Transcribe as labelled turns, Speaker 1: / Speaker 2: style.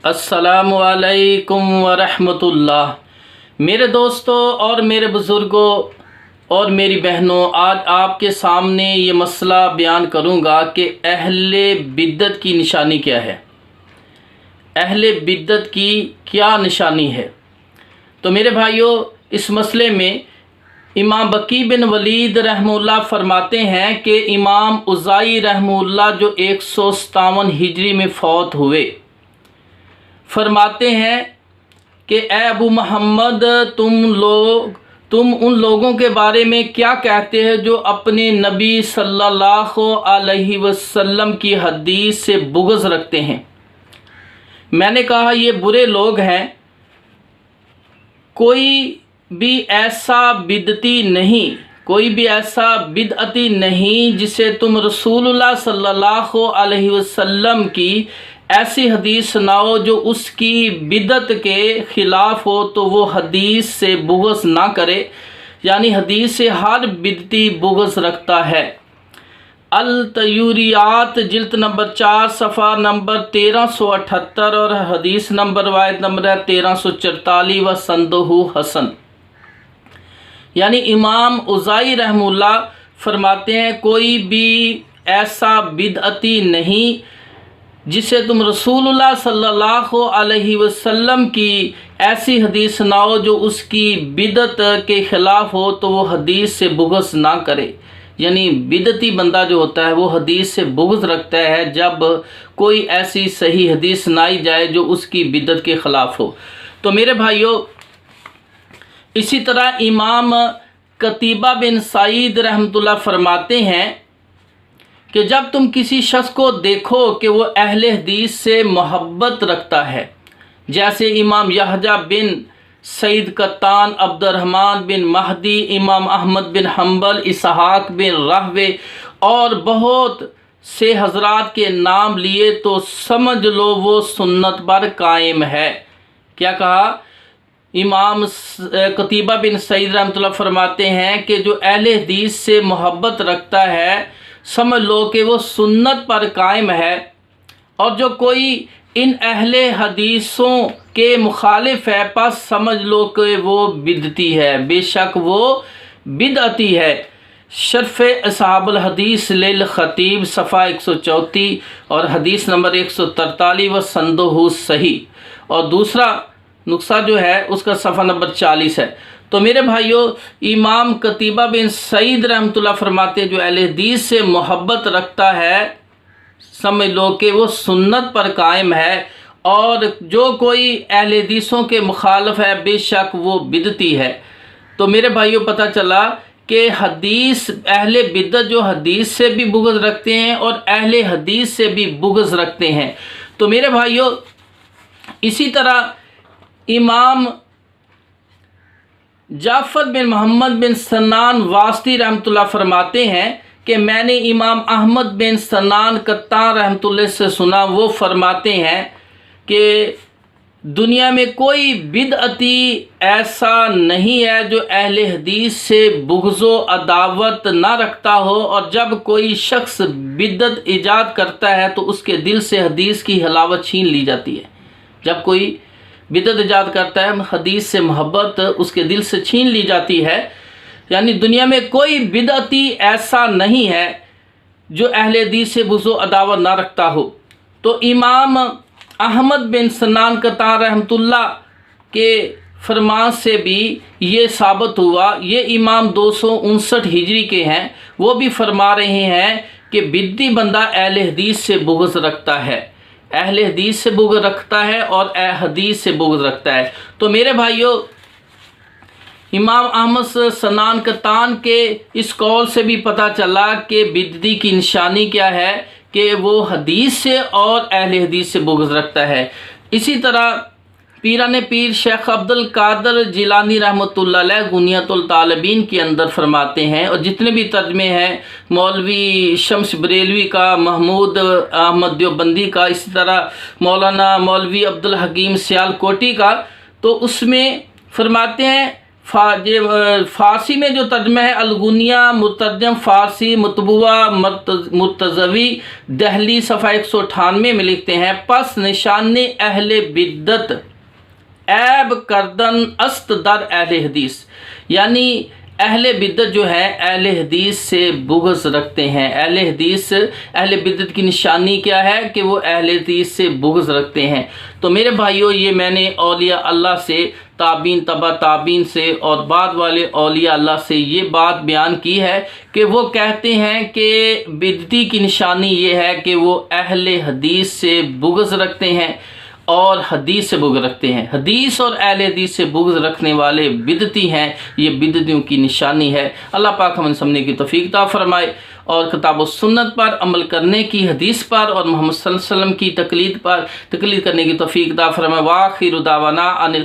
Speaker 1: السلام علیکم ورحمۃ اللہ۔ میرے دوستوں اور میرے بزرگوں اور میری بہنوں، آج آپ کے سامنے یہ مسئلہ بیان کروں گا کہ اہل بدعت کی نشانی کیا ہے، اہل بدعت کی کیا نشانی ہے۔ تو میرے بھائیوں، اس مسئلے میں امام بقی بن ولید رحمہ اللہ فرماتے ہیں کہ امام اوزاعی رحمہ اللہ جو 157 ہجری میں فوت ہوئے، فرماتے ہیں کہ اے ابو محمد، تم ان لوگوں کے بارے میں کیا کہتے ہیں جو اپنے نبی صلی اللہ علیہ وسلم کی حدیث سے بغض رکھتے ہیں؟ میں نے کہا یہ برے لوگ ہیں، کوئی بھی ایسا بدعتی نہیں جسے تم رسول اللہ صلی اللہ علیہ وسلم کی ایسی حدیث سناؤ جو اس کی بدعت کے خلاف ہو تو وہ حدیث سے بغض نہ کرے، یعنی حدیث سے ہر بدعتی بغض رکھتا ہے۔ الطیوریات جلد نمبر 4 صفحہ نمبر 1378 اور حدیث نمبر روایت نمبر 1344 و سندہ حسن۔ یعنی امام اوزاعی رحمہ اللہ فرماتے ہیں کوئی بھی ایسا بدعتی نہیں جسے تم رسول اللہ صلی اللہ علیہ وسلم کی ایسی حدیث سناؤ جو اس کی بدعت کے خلاف ہو تو وہ حدیث سے بغض نہ کرے، یعنی بدعتی بندہ جو ہوتا ہے وہ حدیث سے بغض رکھتا ہے جب کوئی ایسی صحیح حدیث سنائی جائے جو اس کی بدعت کے خلاف ہو۔ تو میرے بھائیوں، اسی طرح امام قتیبہ بن سعید رحمۃ اللہ فرماتے ہیں کہ جب تم کسی شخص کو دیکھو کہ وہ اہل حدیث سے محبت رکھتا ہے، جیسے امام یحییٰ بن سعید قطان، عبد الرحمن بن مہدی، امام احمد بن حنبل، اسحاق بن راہوے اور بہت سے حضرات کے نام لیے، تو سمجھ لو وہ سنت پر قائم ہے۔ کیا کہا؟ امام قتیبہ بن سعید رحمۃ اللہ فرماتے ہیں کہ جو اہل حدیث سے محبت رکھتا ہے سمجھ لو کہ وہ سنت پر قائم ہے، اور جو کوئی ان اہل حدیثوں کے مخالف ہے پس سمجھ لو کہ وہ بدعتی ہے، بے شک وہ بدعتی ہے۔ شرف اصحاب الحدیث للخطیب صفحہ 134 اور حدیث نمبر 143 و سندہ صحیح، اور دوسرا نسخہ جو ہے اس کا صفحہ نمبر 40 ہے۔ تو میرے بھائیوں، امام قتیبہ بن سعید رحمۃ اللہ فرماتے ہیں جو اہل حدیث سے محبت رکھتا ہے سمجھ لو کہ وہ سنت پر قائم ہے، اور جو کوئی اہل حدیثوں کے مخالف ہے بے شک وہ بدعتی ہے۔ تو میرے بھائیوں، پتہ چلا کہ اہل بدعت جو حدیث سے بھی بغض رکھتے ہیں اور اہل حدیث سے بھی بغض رکھتے ہیں۔ تو میرے بھائیوں، اسی طرح امام جعفر بن محمد بن سنان واسطی رحمۃ اللہ فرماتے ہیں کہ میں نے امام احمد بن سنان قطان رحمۃ اللہ سے سنا، وہ فرماتے ہیں کہ دنیا میں کوئی بدعتی ایسا نہیں ہے جو اہل حدیث سے بغض و عداوت نہ رکھتا ہو، اور جب کوئی شخص بدعت ایجاد کرتا ہے تو اس کے دل سے حدیث کی حلاوت چھین لی جاتی ہے۔ جب کوئی بدعت ایجاد کرتا ہے حدیث سے محبت اس کے دل سے چھین لی جاتی ہے، یعنی دنیا میں کوئی بدعتی ایسا نہیں ہے جو اہل حدیث سے بغض و عداوت نہ رکھتا ہو۔ تو امام احمد بن سنان قطان رحمۃ اللہ کے فرمان سے بھی یہ ثابت ہوا، یہ امام 259 ہجری کے ہیں، وہ بھی فرما رہے ہیں کہ بدعتی بندہ اہل حدیث سے بغض رکھتا ہے، اہل حدیث سے بغض رکھتا ہے اور حدیث سے بغض رکھتا ہے۔ تو میرے بھائیوں، امام احمد سنان قطان کے اس قول سے بھی پتہ چلا کہ بدعتی کی نشانی کیا ہے، کہ وہ حدیث سے اور اہل حدیث سے بغض رکھتا ہے۔ اسی طرح پیران پیر شیخ عبد القادر جیلانی رحمۃ اللہ علیہ غنیۃ الطالبین کے اندر فرماتے ہیں، اور جتنے بھی ترجمے ہیں مولوی شمس بریلوی کا، محمود احمد دیوبندی کا، اسی طرح مولانا مولوی عبد الحکیم سیال کوٹی کا، تو اس میں فرماتے ہیں فارسی میں جو ترجمہ ہے الغنیہ مترجم فارسی مطبوعہ مرتضوی دہلی صفحہ 198 میں لکھتے ہیں پس نشان اہل بدعت عیب کردن است در اہل حدیث، یعنی اہل بدعت جو ہے اہل حدیث سے بغض رکھتے ہیں۔ اہل بدعت کی نشانی کیا ہے کہ وہ اہل حدیث سے بغض رکھتے ہیں۔ تو میرے بھائیوں، یہ میں نے اولیاء اللہ سے، تابعین تبع تابعین سے اور بعد والے اولیاء اللہ سے یہ بات بیان کی ہے کہ وہ کہتے ہیں کہ بدعتی کی نشانی یہ ہے کہ وہ اہل حدیث سے بغض رکھتے ہیں اور حدیث سے بغض رکھتے ہیں۔ حدیث اور اہل حدیث سے بغض رکھنے والے بدعتی ہیں، یہ بدعتیوں کی نشانی ہے۔ اللہ پاک ہمیں سمجھنے کی توفیق عطا فرمائے اور کتاب و سنت پر عمل کرنے کی، حدیث پر اور محمد صلی اللہ علیہ وسلم کی تقلید کرنے کی توفیق عطا فرمائے۔ وآخر دعوانا ان